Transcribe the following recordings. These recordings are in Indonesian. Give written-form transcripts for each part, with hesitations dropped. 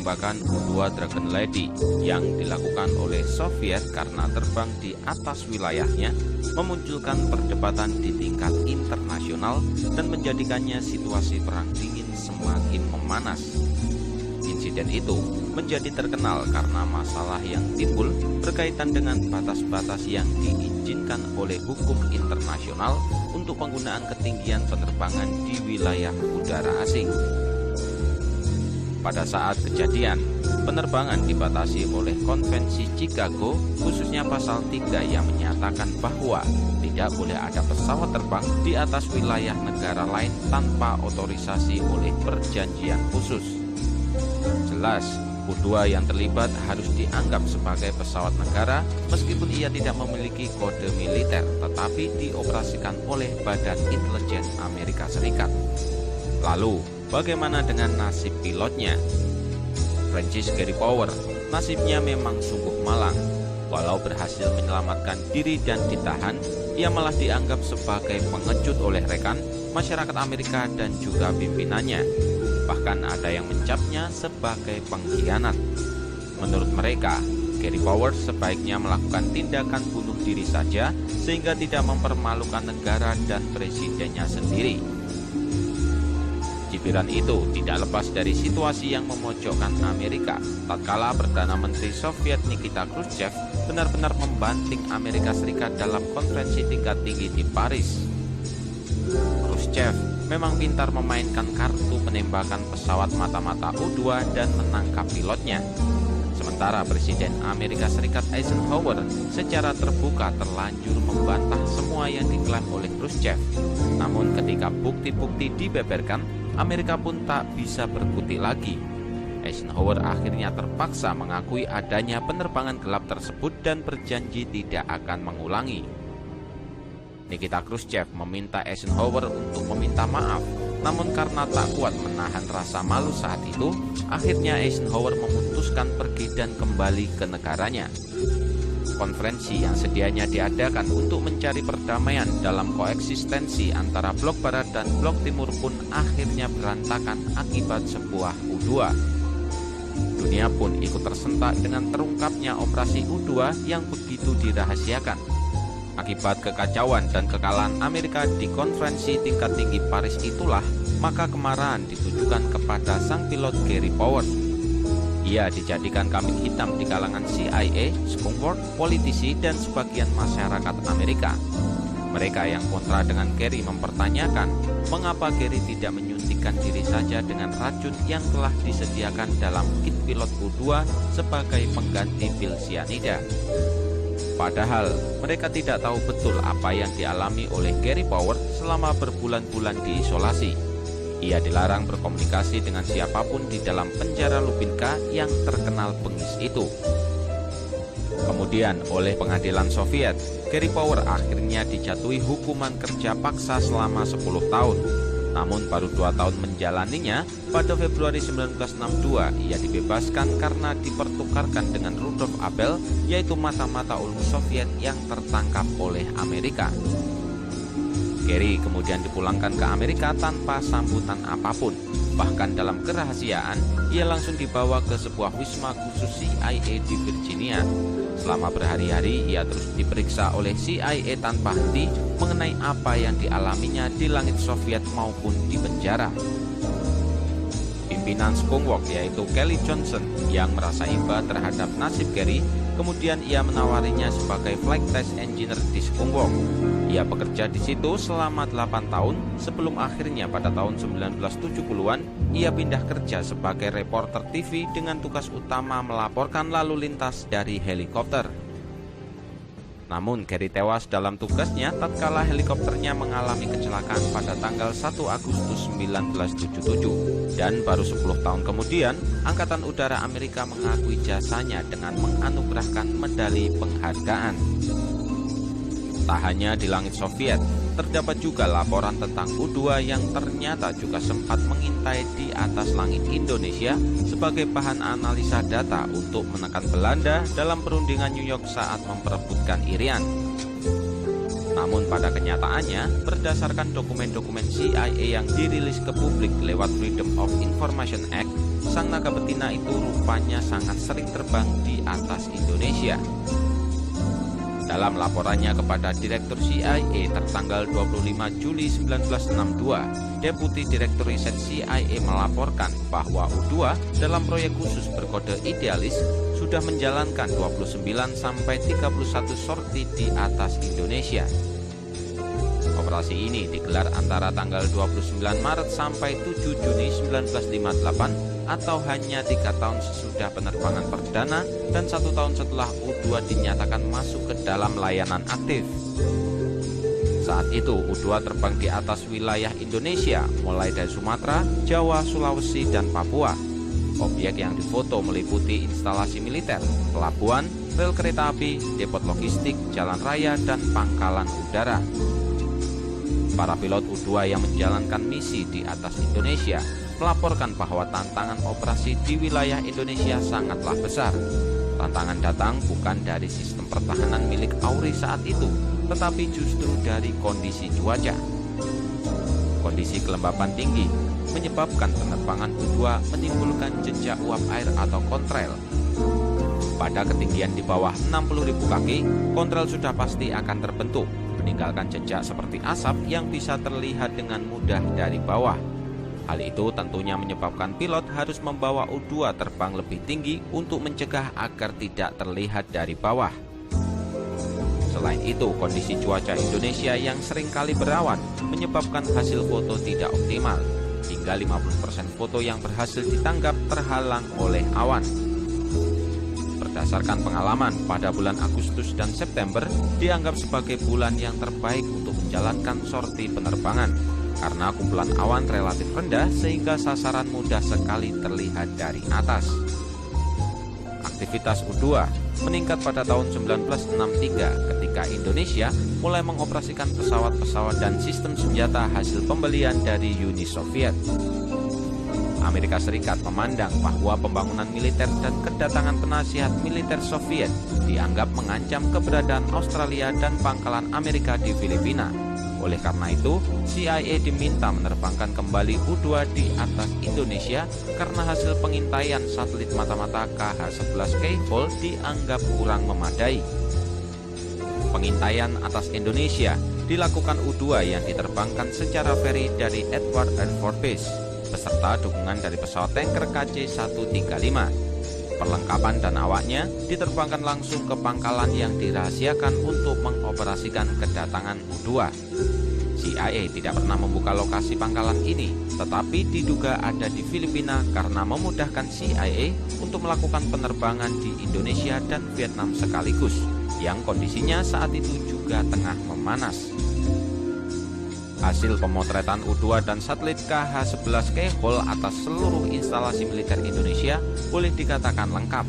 penembakan U-2 Dragon Lady yang dilakukan oleh Soviet karena terbang di atas wilayahnya memunculkan perdebatan di tingkat internasional dan menjadikannya situasi perang dingin semakin memanas. Insiden itu menjadi terkenal karena masalah yang timbul berkaitan dengan batas-batas yang diizinkan oleh hukum internasional untuk penggunaan ketinggian penerbangan di wilayah udara asing. Pada saat kejadian, penerbangan dibatasi oleh Konvensi Chicago, khususnya pasal 3 yang menyatakan bahwa tidak boleh ada pesawat terbang di atas wilayah negara lain tanpa otorisasi oleh perjanjian khusus. Jelas, U-2 yang terlibat harus dianggap sebagai pesawat negara meskipun ia tidak memiliki kode militer tetapi dioperasikan oleh Badan Intelijen Amerika Serikat. Lalu, bagaimana dengan nasib pilotnya? Francis Gary Powers, nasibnya memang sungguh malang. Walau berhasil menyelamatkan diri dan ditahan, ia malah dianggap sebagai pengecut oleh rekan, masyarakat Amerika dan juga pimpinannya. Bahkan ada yang mencapnya sebagai pengkhianat. Menurut mereka, Gary Powers sebaiknya melakukan tindakan bunuh diri saja sehingga tidak mempermalukan negara dan presidennya sendiri. Cibiran itu tidak lepas dari situasi yang memojokkan Amerika tatkala Perdana Menteri Soviet Nikita Khrushchev benar-benar membanting Amerika Serikat dalam konferensi tingkat tinggi di Paris. Khrushchev memang pintar memainkan kartu penembakan pesawat mata-mata U-2 dan menangkap pilotnya. Sementara Presiden Amerika Serikat Eisenhower secara terbuka terlanjur membantah semua yang diklaim oleh Khrushchev. Namun ketika bukti-bukti dibeberkan, Amerika pun tak bisa berkutik lagi. Eisenhower akhirnya terpaksa mengakui adanya penerbangan gelap tersebut dan berjanji tidak akan mengulangi. Nikita Khrushchev meminta Eisenhower untuk meminta maaf, namun karena tak kuat menahan rasa malu saat itu, akhirnya Eisenhower memutuskan pergi dan kembali ke negaranya. Konferensi yang sedianya diadakan untuk mencari perdamaian dalam koeksistensi antara blok barat dan blok timur pun akhirnya berantakan akibat sebuah U-2. Dunia pun ikut tersentak dengan terungkapnya operasi U-2 yang begitu dirahasiakan. Akibat kekacauan dan kekalahan Amerika di konferensi tingkat tinggi Paris itulah, maka kemarahan ditujukan kepada sang pilot Gary Powers. Ia dijadikan kambing hitam di kalangan CIA, Skunk, politisi, dan sebagian masyarakat Amerika. Mereka yang kontra dengan Gary mempertanyakan mengapa Gary tidak menyuntikkan diri saja dengan racun yang telah disediakan dalam kit pilot U-2 sebagai pengganti pil sianida. Padahal mereka tidak tahu betul apa yang dialami oleh Gary Powers selama berbulan-bulan diisolasi. Ia dilarang berkomunikasi dengan siapapun di dalam penjara Lubinka yang terkenal bengis itu. Kemudian oleh pengadilan Soviet, Gary Powers akhirnya dijatuhi hukuman kerja paksa selama 10 tahun. Namun baru 2 tahun menjalaninya, pada Februari 1962 ia dibebaskan karena dipertukarkan dengan Rudolf Abel, yaitu mata-mata ulung Soviet yang tertangkap oleh Amerika. Gary kemudian dipulangkan ke Amerika tanpa sambutan apapun. Bahkan dalam kerahasiaan, ia langsung dibawa ke sebuah wisma khusus CIA di Virginia. Selama berhari-hari, ia terus diperiksa oleh CIA tanpa henti mengenai apa yang dialaminya di langit Soviet maupun di penjara. Pimpinan Skunk, yaitu Kelly Johnson, yang merasa iba terhadap nasib Gary, kemudian ia menawarinya sebagai flight test engineer di Skunk. Ia bekerja di situ selama 8 tahun sebelum akhirnya pada tahun 1970-an ia pindah kerja sebagai reporter TV dengan tugas utama melaporkan lalu lintas dari helikopter. Namun Gary tewas dalam tugasnya tatkala helikopternya mengalami kecelakaan pada tanggal 1 Agustus 1977 dan baru 10 tahun kemudian Angkatan Udara Amerika mengakui jasanya dengan menganugerahkan medali penghargaan. Tak hanya di langit Soviet, terdapat juga laporan tentang U-2 yang ternyata juga sempat mengintai di atas langit Indonesia sebagai bahan analisa data untuk menekan Belanda dalam perundingan New York saat memperebutkan Irian. Namun pada kenyataannya, berdasarkan dokumen-dokumen CIA yang dirilis ke publik lewat Freedom of Information Act, sang naga betina itu rupanya sangat sering terbang di atas Indonesia. Dalam laporannya kepada Direktur CIA tertanggal 25 Juli 1962, Deputi Direktur Riset CIA melaporkan bahwa U-2 dalam proyek khusus berkode Idealis sudah menjalankan 29 sampai 31 sorti di atas Indonesia. Operasi ini digelar antara tanggal 29 Maret sampai 7 Juni 1958 atau hanya 3 tahun sesudah penerbangan perdana dan 1 tahun setelah U-2 dinyatakan masuk ke dalam layanan aktif. Saat itu U-2 terbang di atas wilayah Indonesia mulai dari Sumatera, Jawa, Sulawesi, dan Papua. Objek yang difoto meliputi instalasi militer, pelabuhan, rel kereta api, depot logistik, jalan raya, dan pangkalan udara. Para pilot U-2 yang menjalankan misi di atas Indonesia melaporkan bahwa tantangan operasi di wilayah Indonesia sangatlah besar. Tantangan datang bukan dari sistem pertahanan milik AURI saat itu, tetapi justru dari kondisi cuaca. Kondisi kelembapan tinggi menyebabkan penerbangan U-2 menimbulkan jejak uap air atau kontrail. Pada ketinggian di bawah 60.000 kaki, kontrail sudah pasti akan terbentuk, meninggalkan jejak seperti asap yang bisa terlihat dengan mudah dari bawah. Hal itu tentunya menyebabkan pilot harus membawa U-2 terbang lebih tinggi untuk mencegah agar tidak terlihat dari bawah. Selain itu, kondisi cuaca Indonesia yang seringkali berawan menyebabkan hasil foto tidak optimal. Hingga 50% foto yang berhasil ditangkap terhalang oleh awan. Berdasarkan pengalaman, pada bulan Agustus dan September dianggap sebagai bulan yang terbaik untuk menjalankan sorti penerbangan karena kumpulan awan relatif rendah sehingga sasaran mudah sekali terlihat dari atas. Aktivitas U-2 meningkat pada tahun 1963 ketika Indonesia mulai mengoperasikan pesawat-pesawat dan sistem senjata hasil pembelian dari Uni Soviet. Amerika Serikat memandang bahwa pembangunan militer dan kedatangan penasihat militer Soviet dianggap mengancam keberadaan Australia dan pangkalan Amerika di Filipina. Oleh karena itu, CIA diminta menerbangkan kembali U-2 di atas Indonesia karena hasil pengintaian satelit mata-mata KH-11 Hall dianggap kurang memadai. Pengintaian atas Indonesia dilakukan U-2 yang diterbangkan secara ferry dari Edward Air Force Base beserta dukungan dari pesawat tanker KC-135. Perlengkapan dan awaknya diterbangkan langsung ke pangkalan yang dirahasiakan untuk mengoperasikan kedatangan U-2. CIA tidak pernah membuka lokasi pangkalan ini, tetapi diduga ada di Filipina karena memudahkan CIA untuk melakukan penerbangan di Indonesia dan Vietnam sekaligus, yang kondisinya saat itu juga tengah memanas. Hasil pemotretan U-2 dan satelit KH-11 Hall atas seluruh instalasi militer Indonesia boleh dikatakan lengkap.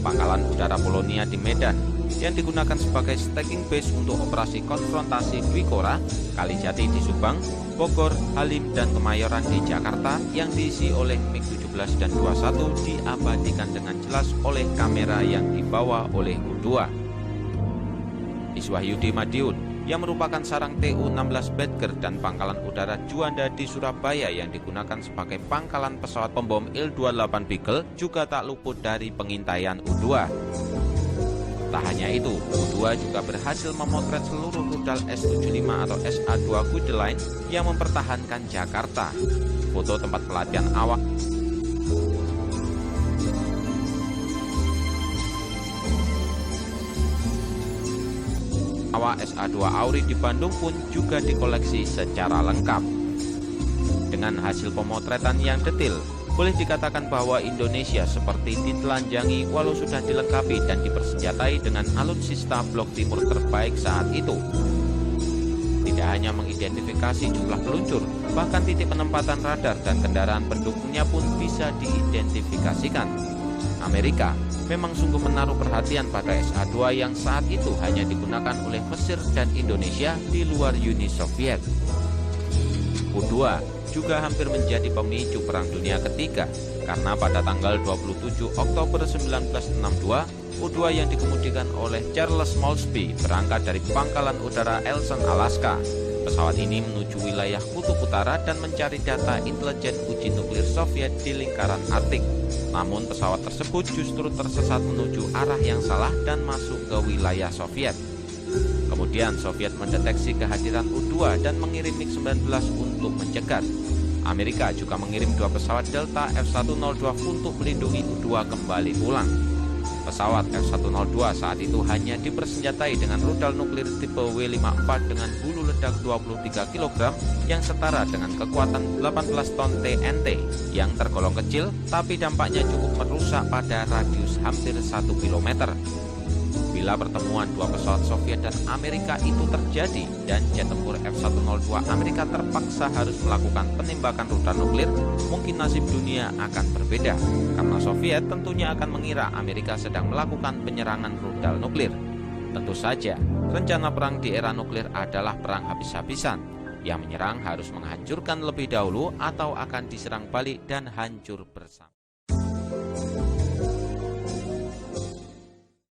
Pangkalan udara Polonia di Medan yang digunakan sebagai staging base untuk operasi konfrontasi Dwikora, Kalijati di Subang, Bogor, Halim, dan Kemayoran di Jakarta yang diisi oleh MiG-17 dan 21 diabadikan dengan jelas oleh kamera yang dibawa oleh U-2. Iswahyudi Madiun yang merupakan sarang TU-16 Badger dan pangkalan udara Juanda di Surabaya yang digunakan sebagai pangkalan pesawat pembom Il-28 Beagle juga tak luput dari pengintaian U-2. Tak hanya itu, U-2 juga berhasil memotret seluruh rudal S-75 atau SA-2 Guideline yang mempertahankan Jakarta. Foto tempat pelatihan awak SA-2 AURI di Bandung pun juga dikoleksi secara lengkap. Dengan hasil pemotretan yang detail, boleh dikatakan bahwa Indonesia seperti ditelanjangi walau sudah dilengkapi dan dipersenjatai dengan alutsista blok timur terbaik saat itu. Tidak hanya mengidentifikasi jumlah peluncur, bahkan titik penempatan radar dan kendaraan pendukungnya pun bisa diidentifikasikan. Amerika memang sungguh menaruh perhatian pada SA-2 yang saat itu hanya digunakan oleh Mesir dan Indonesia di luar Uni Soviet. U-2 juga hampir menjadi pemicu Perang Dunia Ketiga, karena pada tanggal 27 Oktober 1962, U-2 yang dikemudikan oleh Charles Moulsby berangkat dari pangkalan udara Elson, Alaska. Pesawat ini menuju wilayah Kutub Utara dan mencari data intelijen uji nuklir Soviet di lingkaran Arktik. Namun pesawat tersebut justru tersesat menuju arah yang salah dan masuk ke wilayah Soviet. Kemudian Soviet mendeteksi kehadiran U-2 dan mengirim MiG-19 untuk mencegat. Amerika juga mengirim 2 pesawat Delta F-102 untuk melindungi U-2 kembali pulang. Pesawat F-102 saat itu hanya dipersenjatai dengan rudal nuklir tipe W-54 dengan hulu ledak 23 kg yang setara dengan kekuatan 18 ton TNT yang tergolong kecil, tapi dampaknya cukup merusak pada radius hampir 1 km. Bila pertemuan 2 pesawat Soviet dan Amerika itu terjadi dan jet tempur F-102 Amerika terpaksa harus melakukan penembakan rudal nuklir, mungkin nasib dunia akan berbeda, karena Soviet tentunya akan mengira Amerika sedang melakukan penyerangan rudal nuklir. Tentu saja, rencana perang di era nuklir adalah perang habis-habisan. Yang menyerang harus menghancurkan lebih dahulu atau akan diserang balik dan hancur bersama.